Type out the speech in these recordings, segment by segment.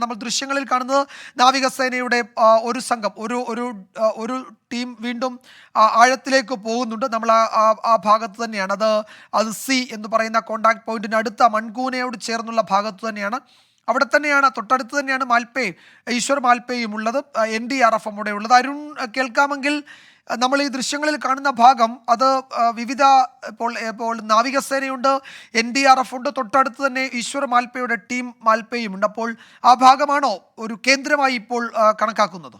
നമ്മൾ ദൃശ്യങ്ങളിൽ കാണുന്നത് നാവികസേനയുടെ ഒരു സംഘം ഒരു ടീം വീണ്ടും ആഴത്തിലേക്ക് പോകുന്നുണ്ട്. നമ്മൾ ആ ഭാഗത്ത് തന്നെയാണ്. അത് സി എന്ന് പറയുന്ന കോണ്ടാക്ട് പോയിന്റിന് അടുത്ത മൺകൂനയോട് ചേർന്നുള്ള ഭാഗത്ത് തന്നെയാണ്. അവിടെ തന്നെയാണ്, തൊട്ടടുത്ത് തന്നെയാണ് ഈശ്വർ മാൽപ്പയും ഉള്ളത്, NDRF അവിടെ ഉള്ളത്. അരുൺ കേൾക്കാമെങ്കിൽ നമ്മൾ ഈ ദൃശ്യങ്ങളിൽ കാണുന്ന ഭാഗം അത് വിവിധ ഇപ്പോൾ നാവികസേനയുണ്ട്, NDRF ഉണ്ട്, തൊട്ടടുത്ത് തന്നെ ഈശ്വർ മാൽപ്പയുടെ ടീം മാൽപ്പയും ഉണ്ട്. അപ്പോൾ ആ ഭാഗമാണോ ഒരു കേന്ദ്രമായി ഇപ്പോൾ കണക്കാക്കുന്നത്?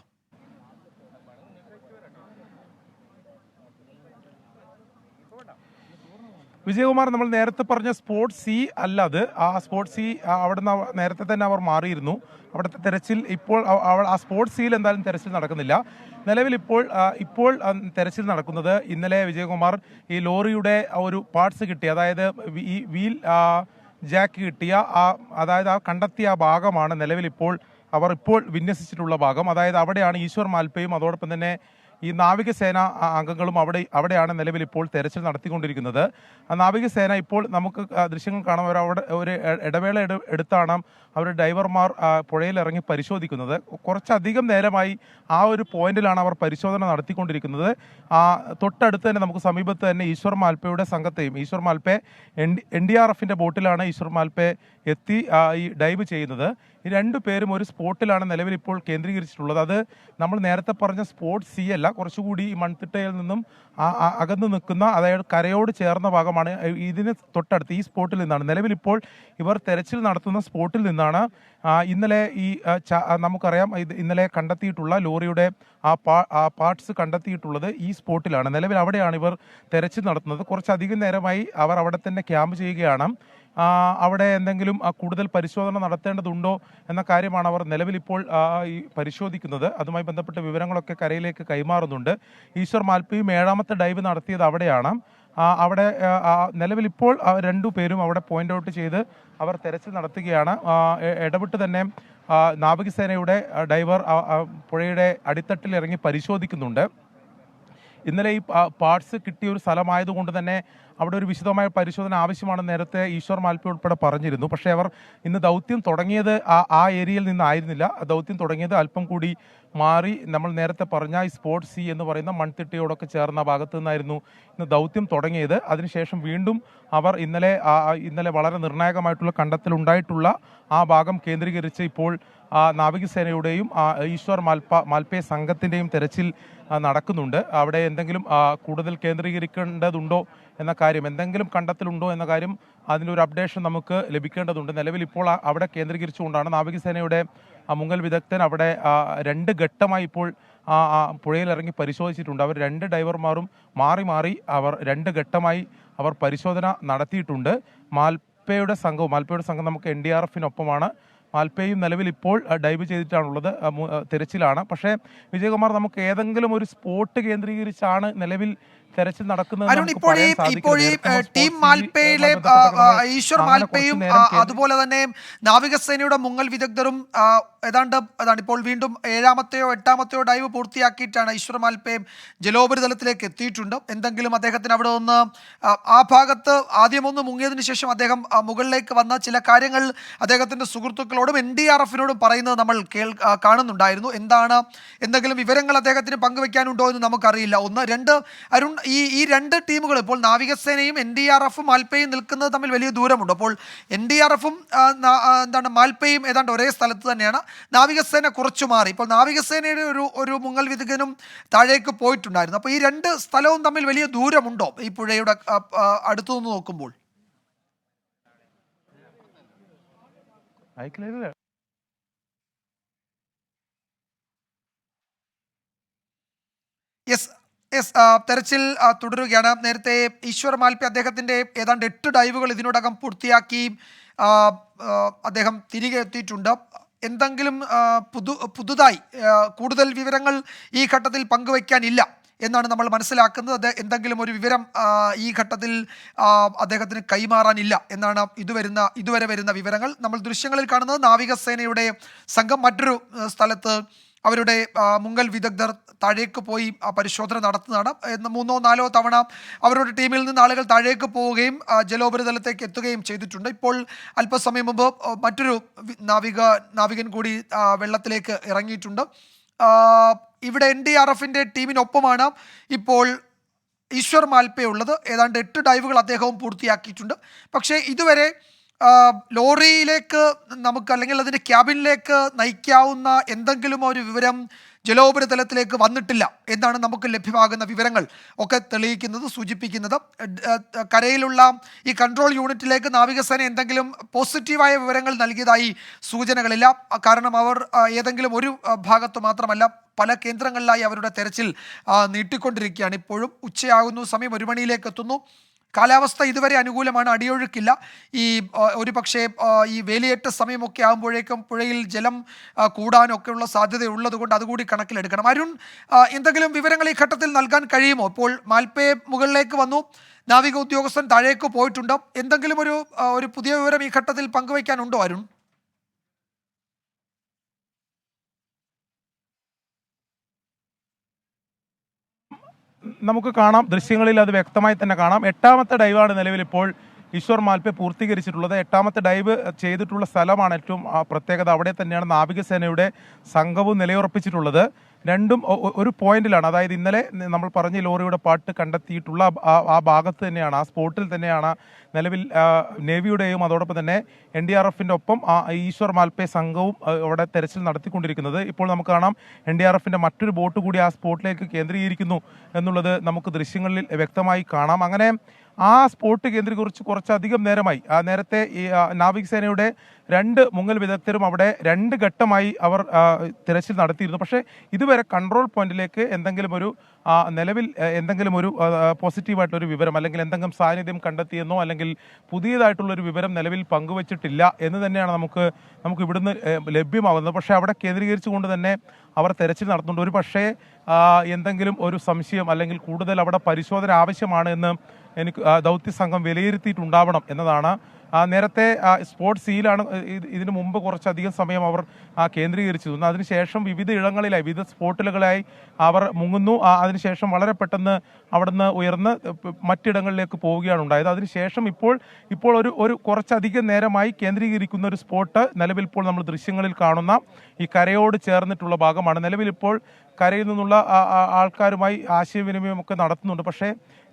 വിജയകുമാർ, നമ്മൾ നേരത്തെ പറഞ്ഞ സ്പോട്ട് സി അല്ല അത്. ആ സ്പോട്ട് സി അവിടെ നിന്ന് നേരത്തെ തന്നെ അവർ മാറിയിരുന്നു. അവിടുത്തെ തെരച്ചിൽ ഇപ്പോൾ ആ സ്പോട്ട് സിയിൽ എന്തായാലും തെരച്ചിൽ നടക്കുന്നില്ല. നിലവിൽ ഇപ്പോൾ തെരച്ചിൽ നടക്കുന്നത് ഇന്നലെ വിജയകുമാർ ഈ ലോറിയുടെ ഒരു പാർട്സ് കിട്ടിയ, അതായത് ഈ വീൽ ജാക്ക് കിട്ടിയ അതായത് ആ കണ്ടെത്തിയ ഭാഗമാണ് നിലവിൽ അവർ വിന്യസിച്ചിട്ടുള്ള ഭാഗം. അതായത് അവിടെയാണ് ഈശ്വർ മാൽപ്പയും അതോടൊപ്പം തന്നെ ഈ നാവികസേന അംഗങ്ങളും അവിടെയാണ് നിലവിൽ ഇപ്പോൾ തെരച്ചിൽ നടത്തിക്കൊണ്ടിരിക്കുന്നത്. നാവികസേന ഇപ്പോൾ നമുക്ക് ദൃശ്യങ്ങൾ കാണാം, അവിടെ ഒരു ഇടവേള എടുത്താണ് അവർ ഡൈവർമാർ പുഴയിൽ ഇറങ്ങി പരിശോധിക്കുന്നത്. കുറച്ചധികം നേരമായി ആ ഒരു പോയിന്റിലാണ് അവർ പരിശോധന നടത്തിക്കൊണ്ടിരിക്കുന്നത്. തൊട്ടടുത്ത് തന്നെ നമുക്ക് സമീപത്ത് തന്നെ ഈശ്വർ മാൽപ്പയുടെ സംഘത്തെയും, ഈശ്വർ മാൽപ്പെ NDRFന്റെ ബോട്ടിലാണ് ഈശ്വർ മാൽപ്പെ എത്തി ഈ ഡൈവ് ചെയ്യുന്നത്. ഈ രണ്ടു പേരും ഒരു സ്പോട്ടിലാണ് നിലവിൽ ഇപ്പോൾ കേന്ദ്രീകരിച്ചിട്ടുള്ളത്. അത് നമ്മൾ നേരത്തെ പറഞ്ഞ സ്പോട്ട് സി അല്ല, കുറച്ചുകൂടി ഈ മൺതിട്ടയിൽ നിന്നും അകന്നു നിൽക്കുന്ന, അതായത് കരയോട് ചേർന്ന ഭാഗമാണ്. ഇതിന് തൊട്ടടുത്ത് ഈ സ്പോട്ടിൽ നിന്നാണ് നിലവിൽ ഇവർ തെരച്ചിൽ നടത്തുന്ന സ്പോട്ടിൽ നിന്നാണ് ഇന്നലെ നമുക്കറിയാം ഇന്നലെ കണ്ടെത്തിയിട്ടുള്ള ലോറിയുടെ ആ പാർട്സ് കണ്ടെത്തിയിട്ടുള്ളത് ഈ സ്പോട്ടിലാണ്. നിലവിൽ അവിടെയാണ് ഇവർ തെരച്ചിൽ നടത്തുന്നത്. കുറച്ചധികം നേരമായി അവർ അവിടെ തന്നെ ക്യാമ്പ് ചെയ്യുകയാണ്. അവിടെ എന്തെങ്കിലും കൂടുതൽ പരിശോധന നടത്തേണ്ടതുണ്ടോ എന്ന കാര്യമാണ് അവർ നിലവിൽ ഈ പരിശോധിക്കുന്നത്. അതുമായി ബന്ധപ്പെട്ട വിവരങ്ങളൊക്കെ കരയിലേക്ക് കൈമാറുന്നുണ്ട്. ഈശ്വർ മാൽപ്പയും 7ാമത്തെ ഡൈവ് നടത്തിയത് അവിടെയാണ്. അവിടെ നിലവിൽ രണ്ടു പേരും അവിടെ പോയിന്റ് ഔട്ട് ചെയ്ത് അവർ തെരച്ചിൽ നടത്തുകയാണ്. ഇടവിട്ട് തന്നെ നാവികസേനയുടെ ഡൈവർ പുഴയുടെ അടിത്തട്ടിൽ ഇറങ്ങി പരിശോധിക്കുന്നുണ്ട്. ഇന്നലെ ഈ പാർട്സ് കിട്ടിയ ഒരു സ്ഥലമായതുകൊണ്ട് തന്നെ അവിടെ ഒരു വിശദമായ പരിശോധന ആവശ്യമാണെന്ന് നേരത്തെ ഈശ്വർ മാൽപ്പ ഉൾപ്പെടെ പറഞ്ഞിരുന്നു. പക്ഷേ അവർ ഇന്ന് ദൗത്യം തുടങ്ങിയത് ആ ഏരിയയിൽ നിന്നായിരുന്നില്ല. ദൗത്യം തുടങ്ങിയത് അല്പം കൂടി മാറി നമ്മൾ നേരത്തെ പറഞ്ഞ ഈ സ്പോട്ട് സി എന്ന് പറയുന്ന മൺതിട്ടയോടൊക്കെ ചേർന്ന ഭാഗത്തു നിന്നായിരുന്നു ഇന്ന് ദൗത്യം തുടങ്ങിയത്. അതിനുശേഷം വീണ്ടും അവർ ഇന്നലെ വളരെ നിർണായകമായിട്ടുള്ള കണ്ടെത്തലുണ്ടായിട്ടുള്ള ആ ഭാഗം കേന്ദ്രീകരിച്ച് ഇപ്പോൾ നാവികസേനയുടെയും ഈശ്വർ മാൽപ്പെ സംഘത്തിൻ്റെയും തെരച്ചിൽ നടക്കുന്നുണ്ട്. അവിടെ എന്തെങ്കിലും കൂടുതൽ കേന്ദ്രീകരിക്കേണ്ടതുണ്ടോ എന്ന കാര്യം, എന്തെങ്കിലും കണ്ടെത്തലുണ്ടോ എന്ന കാര്യം, അതിനൊരു അപ്ഡേഷൻ നമുക്ക് ലഭിക്കേണ്ടതുണ്ട്. നിലവിൽ അവിടെ കേന്ദ്രീകരിച്ചുകൊണ്ടാണ് നാവികസേനയുടെ മുങ്ങൽ വിദഗ്ധൻ അവിടെ 2 ഘട്ടമായി പുഴയിൽ ഇറങ്ങി പരിശോധിച്ചിട്ടുണ്ട്. അവർ 2 ഡൈവർമാരും മാറി അവർ 2 ഘട്ടമായി അവർ പരിശോധന നടത്തിയിട്ടുണ്ട്. മാൽപ്പയുടെ സംഘം നമുക്ക് NDRFനൊപ്പമാണ്. മാൽപ്പയും നിലവിൽ ഡൈവ് ചെയ്തിട്ടാണുള്ളത്, തിരച്ചിലാണ്. പക്ഷേ വിജയകുമാർ, നമുക്ക് ഏതെങ്കിലും ഒരു സ്പോട്ട് കേന്ദ്രീകരിച്ചാണ് നിലവിൽ തെരച്ചിൽ നടക്കുന്നത്. ഇപ്പോൾ ഈ ടീം മാൽപ്പയിലെ ഈശ്വർ മാൽപ്പയും അതുപോലെ തന്നെ നാവികസേനയുടെ മുങ്ങൽ വിദഗ്ധരും ഏതാണ്ട് ഇപ്പോൾ വീണ്ടും 7ാമത്തെയോ 8ാമത്തെയോ ഡൈവ് പൂർത്തിയാക്കിയിട്ടാണ് ഈശ്വർ മാൽപ്പയും ജലോപരിതലത്തിലേക്ക് എത്തിയിട്ടുണ്ട്. എന്തെങ്കിലും അദ്ദേഹത്തിന് അവിടെ ഒന്ന് ആ ഭാഗത്ത് ആദ്യമൊന്ന് മുങ്ങിയതിനു ശേഷം അദ്ദേഹം മുകളിലേക്ക് വന്ന ചില കാര്യങ്ങൾ അദ്ദേഹത്തിന്റെ സുഹൃത്തുക്കളോടും NDRFനോടും പറയുന്നത് നമ്മൾ കാണുന്നുണ്ടായിരുന്നു. എന്തെങ്കിലും വിവരങ്ങൾ അദ്ദേഹത്തിന് പങ്കുവെക്കാനുണ്ടോ എന്ന് നമുക്കറിയില്ല. 1 2 അരുൺ, ഈ 2 ടീമുകൾ ഇപ്പോൾ നാവികസേനയും NDRFും മാൽപ്പയും നിൽക്കുന്നത് തമ്മിൽ വലിയ ദൂരമുണ്ട്. അപ്പോൾ NDRFും മാൽപ്പയും ഏതാണ്ട് ഒരേ സ്ഥലത്ത് തന്നെയാണ്. നാവികസേന കുറച്ചു മാറി. ഇപ്പോൾ നാവികസേനയുടെ ഒരു മുങ്ങൽ വിദഗ്ധനും താഴേക്ക് പോയിട്ടുണ്ടായിരുന്നു. അപ്പോൾ ഈ 2 സ്ഥലവും തമ്മിൽ വലിയ ദൂരമുണ്ടോ ഈ പുഴയുടെ അടുത്തു നിന്ന് നോക്കുമ്പോൾ? തെരച്ചിൽ തുടരുകയാണ്. നേരത്തെ ഈശ്വർ മാൽപ്പ അദ്ദേഹത്തിൻ്റെ ഏതാണ്ട് 8 ഡൈവുകൾ ഇതിനോടകം പൂർത്തിയാക്കി അദ്ദേഹം തിരികെ എത്തിയിട്ടുണ്ട്. എന്തെങ്കിലും പുതുതായി കൂടുതൽ വിവരങ്ങൾ ഈ ഘട്ടത്തിൽ പങ്കുവയ്ക്കാനില്ല എന്നാണ് നമ്മൾ മനസ്സിലാക്കുന്നത്. എന്തെങ്കിലും ഒരു വിവരം ഈ ഘട്ടത്തിൽ അദ്ദേഹത്തിന് കൈമാറാനില്ല എന്നാണ് ഇതുവരെ വരുന്ന വിവരങ്ങൾ. നമ്മൾ ദൃശ്യങ്ങളിൽ കാണുന്നത് നാവികസേനയുടെ സംഘം മറ്റൊരു സ്ഥലത്ത് അവരുടെ മുങ്ങൽ വിദഗ്ധർ താഴേക്ക് പോയി പരിശോധന നടത്തുന്നതാണ്. 3 or 4 തവണ അവരുടെ ടീമിൽ നിന്ന് ആളുകൾ താഴേക്ക് പോവുകയും ജലോപരിതലത്തേക്ക് എത്തുകയും ചെയ്തിട്ടുണ്ട്. ഇപ്പോൾ അല്പസമയം മുമ്പ് മറ്റൊരു നാവികൻ കൂടി വെള്ളത്തിലേക്ക് ഇറങ്ങിയിട്ടുണ്ട്. ഇവിടെ NDRFന്റെ ടീമിനൊപ്പമാണ് ഇപ്പോൾ ഈശ്വർ മാൽപേ ഉള്ളത്. ഏതാണ്ട് 8 ഡൈവുകൾ അദ്ദേഹവും പൂർത്തിയാക്കിയിട്ടുണ്ട്. പക്ഷേ ഇതുവരെ ലോറിയിലേക്ക് നമുക്ക് അല്ലെങ്കിൽ അതിൻ്റെ ക്യാബിനിലേക്ക് നയിക്കാവുന്ന എന്തെങ്കിലും ഒരു വിവരം ജലോപരിതലത്തിലേക്ക് വന്നിട്ടില്ല എന്നാണ് നമുക്ക് ലഭ്യമാകുന്ന വിവരങ്ങൾ ഒക്കെ തെളിയിക്കുന്നത്, സൂചിപ്പിക്കുന്നത്. കരയിലുള്ള ഈ കൺട്രോൾ യൂണിറ്റിലേക്ക് നാവികസേന എന്തെങ്കിലും പോസിറ്റീവായ വിവരങ്ങൾ നൽകിയതായി സൂചനകളില്ല. കാരണം അവർ ഏതെങ്കിലും ഒരു ഭാഗത്ത് മാത്രമല്ല, പല കേന്ദ്രങ്ങളിലായി അവരുടെ തെരച്ചിൽ നീട്ടിക്കൊണ്ടിരിക്കുകയാണ്. ഇപ്പോഴും ഉച്ചയാകുന്നു, സമയം 1 മണിയിലേക്ക് എത്തുന്നു. കാലാവസ്ഥ ഇതുവരെ അനുകൂലമാണ്, അടിയൊഴുക്കില്ല. ഒരു പക്ഷേ ഈ വേലിയേറ്റ സമയമൊക്കെ ആകുമ്പോഴേക്കും പുഴയിൽ ജലം കൂടാനൊക്കെയുള്ള സാധ്യതയുള്ളത് കൊണ്ട് അതുകൂടി കണക്കിലെടുക്കണം. അരുൺ, എന്തെങ്കിലും വിവരങ്ങൾ ഈ ഘട്ടത്തിൽ നൽകാൻ കഴിയുമോ? ഇപ്പോൾ മാൽപേ മുകളിലേക്ക് വന്നു, നാവിക ഉദ്യോഗസ്ഥൻ താഴേക്ക് പോയിട്ടുണ്ട്. എന്തെങ്കിലും ഒരു പുതിയ വിവരം ഈ ഘട്ടത്തിൽ പങ്കുവയ്ക്കാനുണ്ടോ അരുൺ? നമുക്ക് കാണാം, ദൃശ്യങ്ങളിൽ അത് വ്യക്തമായി തന്നെ കാണാം. 8ാമത്തെ ഡൈവാണ് നിലവിൽ ഇപ്പോൾ ഈശ്വർ മാൽപേ പൂർത്തീകരിച്ചിട്ടുള്ളത്. 8ാമത്തെ ഡൈവ് ചെയ്തിട്ടുള്ള സ്ഥലമാണ് ഏറ്റവും പ്രത്യേകത. അവിടെ തന്നെയാണ് നാവികസേനയുടെ സംഘവും നിലയുറപ്പിച്ചിട്ടുള്ളത്. രണ്ടും ഒരു പോയിന്റിലാണ്. അതായത് ഇന്നലെ നമ്മൾ പറഞ്ഞ ലോറിയുടെ പാട്ട് കണ്ടെത്തിയിട്ടുള്ള ആ ഭാഗത്ത് തന്നെയാണ്, ആ സ്പോട്ടിൽ തന്നെയാണ് നിലവിൽ നേവിയുടെയും അതോടൊപ്പം തന്നെ NDRFന്റെ ഒപ്പം ഈശ്വർ മാൽപേ സംഘവും അവിടെ തെരച്ചിൽ നടത്തിക്കൊണ്ടിരിക്കുന്നത്. ഇപ്പോൾ നമുക്ക് കാണാം, NDRFന്റെ മറ്റൊരു ബോട്ട് കൂടി ആ സ്പോട്ടിലേക്ക് കേന്ദ്രീകരിക്കുന്നു എന്നുള്ളത് നമുക്ക് ദൃശ്യങ്ങളിൽ വ്യക്തമായി കാണാം. അങ്ങനെ ആ സ്പോട്ട് കേന്ദ്രീകരിച്ച് കുറച്ചധികം നേരമായി. നേരത്തെ ഈ നാവികസേനയുടെ 2 മുങ്ങൽ വിദഗ്ധരും അവിടെ 2 ഘട്ടമായി അവർ തിരച്ചിൽ നടത്തിയിരുന്നു. പക്ഷേ ഇതുവരെ കൺട്രോൾ പോയിന്റിലേക്ക് നിലവിൽ എന്തെങ്കിലും ഒരു പോസിറ്റീവായിട്ടൊരു വിവരം അല്ലെങ്കിൽ എന്തെങ്കിലും സാന്നിധ്യം കണ്ടെത്തിയെന്നോ അല്ലെങ്കിൽ പുതിയതായിട്ടുള്ളൊരു വിവരം നിലവിൽ പങ്കുവച്ചിട്ടില്ല എന്ന് തന്നെയാണ് നമുക്ക് ഇവിടുന്ന് ലഭ്യമാകുന്നത്. പക്ഷേ അവിടെ കേന്ദ്രീകരിച്ചുകൊണ്ട് തന്നെ അവർ തെരച്ചിൽ നടത്തുന്നുണ്ട്. ഒരു പക്ഷേ എന്തെങ്കിലും ഒരു സംശയം അല്ലെങ്കിൽ കൂടുതൽ അവിടെ പരിശോധന ആവശ്യമാണ് എന്ന് എനിക്ക് ദൗത്യ സംഘം വിലയിരുത്തിയിട്ടുണ്ടാവണം എന്നതാണ്. നേരത്തെ സ്പോട്ട് സീലാണ് ഇതിനു മുമ്പ് കുറച്ചധികം സമയം അവർ കേന്ദ്രീകരിച്ചിരുന്നു. അതിനുശേഷം വിവിധ ഇടങ്ങളിലായി വിവിധ സ്പോട്ടുകളായി അവർ മുങ്ങുന്നു. അതിനുശേഷം വളരെ പെട്ടെന്ന് അവിടുന്ന് ഉയർന്ന് മറ്റിടങ്ങളിലേക്ക് പോവുകയാണ് ഉണ്ടായത്. അതിനുശേഷം ഇപ്പോൾ ഒരു കുറച്ചധികം നേരമായി കേന്ദ്രീകരിക്കുന്ന ഒരു സ്പോട്ട് നിലവിൽ ഇപ്പോൾ നമ്മൾ ദൃശ്യങ്ങളിൽ കാണുന്ന ഈ കരയോട് ചേർന്നിട്ടുള്ള ഭാഗമാണ്. നിലവിൽ ഇപ്പോൾ കരയിൽ നിന്നുള്ള ആൾക്കാരുമായി ആശയവിനിമയമൊക്കെ നടത്തുന്നുണ്ട്. പക്ഷേ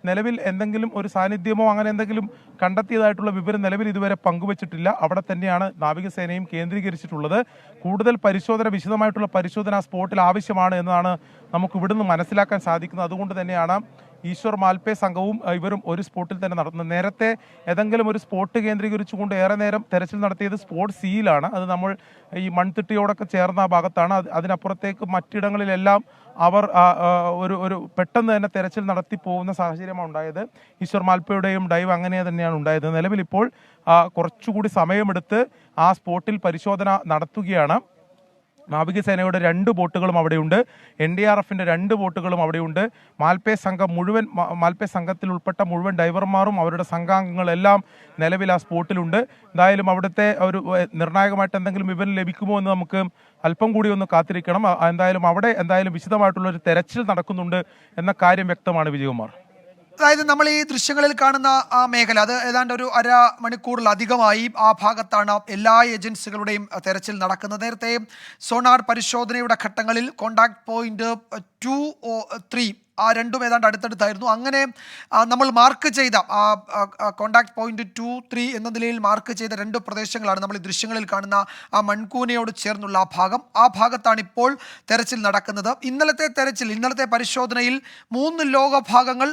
നിലവിൽ എന്തെങ്കിലും ഒരു സാന്നിധ്യമോ അങ്ങനെ എന്തെങ്കിലും കണ്ടെത്തിയതായിട്ടുള്ള വിവരം നിലവിൽ ഇതുവരെ പങ്കുവച്ചിട്ടില്ല. അവിടെ തന്നെയാണ് നാവികസേനയും കേന്ദ്രീകരിച്ചിട്ടുള്ളത്. കൂടുതൽ വിശദമായിട്ടുള്ള പരിശോധന സ്പോട്ടിൽ ആവശ്യമാണ് എന്നതാണ് നമുക്ക് ഇവിടുന്ന് മനസ്സിലാക്കാൻ സാധിക്കുന്നത്. അതുകൊണ്ട് തന്നെയാണ് ഈശ്വർ മാൽപേ സംഘവും ഇവരും ഒരു സ്പോട്ടിൽ തന്നെ നടത്തുന്നത്. നേരത്തെ ഏതെങ്കിലും ഒരു സ്പോട്ട് കേന്ദ്രീകരിച്ചുകൊണ്ട് ഏറെ നേരം തെരച്ചിൽ നടത്തിയത് സ്പോട്ട് സിയിലാണ്. അത് നമ്മൾ ഈ മൺതിട്ടയോടൊക്കെ ചേർന്ന ഭാഗത്താണ്. അതിനപ്പുറത്തേക്ക് മറ്റിടങ്ങളിലെല്ലാം അവർ ഒരു പെട്ടെന്ന് തന്നെ തെരച്ചിൽ നടത്തി പോകുന്ന സാഹചര്യമാണ് ഉണ്ടായത്. ഈശ്വർ മാൽപയുടെയും ഡൈവ് അങ്ങനെ തന്നെയാണ് ഉണ്ടായത്. നിലവിൽ ഇപ്പോൾ കുറച്ചുകൂടി സമയമെടുത്ത് ആ സ്പോട്ടിൽ പരിശോധന നടത്തുകയാണ്. നാവികസേനയുടെ 2 ബോട്ടുകളും അവിടെയുണ്ട്, NDRFന്റെ 2 ബോട്ടുകളും അവിടെയുണ്ട്. മാൽപേ സംഘത്തിൽ ഉൾപ്പെട്ട മുഴുവൻ ഡൈവർമാരും അവരുടെ സംഘാംഗങ്ങളെല്ലാം നിലവിൽ ആ സ്പോട്ടിലുണ്ട്. എന്തായാലും അവിടുത്തെ ഒരു നിർണായകമായിട്ട് എന്തെങ്കിലും വിവരം ലഭിക്കുമോ എന്ന് നമുക്ക് അല്പം കൂടി ഒന്ന് കാത്തിരിക്കണം. അവിടെ വിശദമായിട്ടുള്ള ഒരു തെരച്ചിൽ നടക്കുന്നുണ്ട് എന്ന കാര്യം വ്യക്തമാണ്. വിജയകുമാർ, അതായത് നമ്മൾ ഈ ദൃശ്യങ്ങളിൽ കാണുന്ന ആ മേഖല, അത് ഏതാണ്ട് ഒരു 1/2 മണിക്കൂറിലധികമായി ആ ഭാഗത്താണ് എല്ലാ ഏജൻസികളുടെയും തെരച്ചിൽ നടക്കുന്നത്. നേരത്തെ സോണാർ പരിശോധനയുടെ ഘട്ടങ്ങളിൽ കോണ്ടാക്ട് പോയിന്റ് 2, 3 ആ രണ്ടും ഏതാണ്ട് അടുത്തടുത്തായിരുന്നു. അങ്ങനെ നമ്മൾ മാർക്ക് ചെയ്ത കോണ്ടാക്ട് പോയിന്റ് 2, 3 എന്ന നിലയിൽ മാർക്ക് ചെയ്ത 2 പ്രദേശങ്ങളാണ് നമ്മൾ ഈ ദൃശ്യങ്ങളിൽ കാണുന്ന ആ മൺകൂനയോട് ചേർന്നുള്ള ആ ഭാഗത്താണ് ഇപ്പോൾ തെരച്ചിൽ നടക്കുന്നത്. ഇന്നലത്തെ പരിശോധനയിൽ 3 ലോകഭാഗങ്ങൾ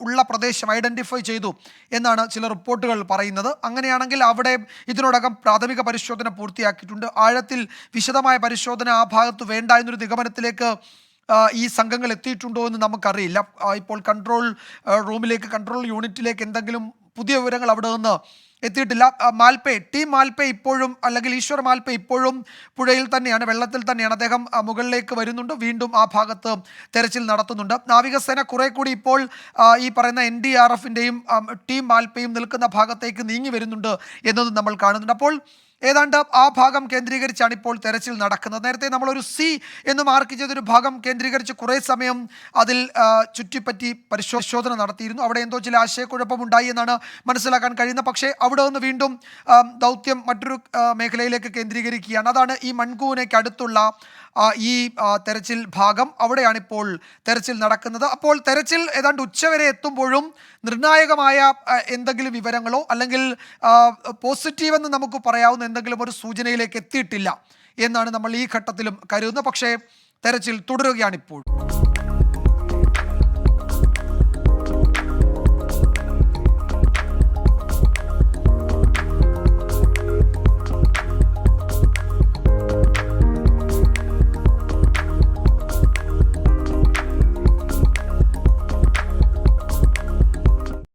ഉള്ള പ്രദേശം ഐഡന്റിഫൈ ചെയ്തു എന്നാണ് ചില റിപ്പോർട്ടുകൾ പറയുന്നത്. അങ്ങനെയാണെങ്കിൽ അവിടെ ഇതിനോടകം പ്രാഥമിക പരിശോധന പൂർത്തിയാക്കിയിട്ടുണ്ട്. ആഴത്തിൽ വിശദമായ പരിശോധന ആ ഭാഗത്ത് വേണ്ട എന്നൊരു നിഗമനത്തിലേക്ക് ഈ സംഘങ്ങൾ എത്തിയിട്ടുണ്ടോ എന്ന് നമുക്കറിയില്ല. ഇപ്പോൾ കൺട്രോൾ യൂണിറ്റിലേക്ക് എന്തെങ്കിലും പുതിയ വിവരങ്ങൾ അവിടെ നിന്ന് എത്തിയിട്ടില്ല. ടീം മാൽപ്പെ ഇപ്പോഴും, അല്ലെങ്കിൽ ഈശ്വർ മാൽപ്പെ ഇപ്പോഴും പുഴയിൽ തന്നെയാണ്, വെള്ളത്തിൽ തന്നെയാണ്. അദ്ദേഹം മുകളിലേക്ക് വരുന്നുണ്ട്, വീണ്ടും ആ ഭാഗത്ത് തെരച്ചിൽ നടത്തുന്നുണ്ട്. നാവികസേന കുറെ കൂടി ഇപ്പോൾ ഈ പറയുന്ന NDRFിൻ്റെയും ടീം മാൽപ്പയും നിൽക്കുന്ന ഭാഗത്തേക്ക് നീങ്ങി വരുന്നുണ്ട് എന്നതും നമ്മൾ കാണുന്നുണ്ട്. അപ്പോൾ ഏതാണ്ട് ആ ഭാഗം കേന്ദ്രീകരിച്ചാണ് ഇപ്പോൾ തെരച്ചിൽ നടക്കുന്നത്. നേരത്തെ നമ്മളൊരു സി എന്ന് മാർക്ക് ചെയ്തൊരു ഭാഗം കേന്ദ്രീകരിച്ച് കുറേ സമയം അതിൽ ചുറ്റിപ്പറ്റി പരിശോധന നടത്തിയിരുന്നു. അവിടെ എന്തോ ചില ആശയക്കുഴപ്പമുണ്ടായി എന്നാണ് മനസ്സിലാക്കാൻ കഴിയുന്നത്. പക്ഷേ അവിടെ നിന്ന് വീണ്ടും ദൗത്യം മറ്റൊരു മേഖലയിലേക്ക് കേന്ദ്രീകരിക്കുകയാണ്. അതാണ് ഈ മൺകൂനയ്ക്ക് അടുത്തുള്ള ഈ തെരച്ചിൽ ഭാഗം. അവിടെയാണിപ്പോൾ തെരച്ചിൽ നടക്കുന്നത്. അപ്പോൾ തെരച്ചിൽ ഏതാണ്ട് ഉച്ചവരെ എത്തുമ്പോഴും നിർണായകമായ എന്തെങ്കിലും വിവരങ്ങളോ അല്ലെങ്കിൽ പോസിറ്റീവ് എന്ന് നമുക്ക് പറയാവുന്ന എന്തെങ്കിലും ഒരു സൂചനയിലേക്ക് എത്തിയിട്ടില്ല എന്നാണ് നമ്മൾ ഈ ഘട്ടത്തിലും കരുതുന്നത്. പക്ഷേ തെരച്ചിൽ തുടരുകയാണിപ്പോൾ.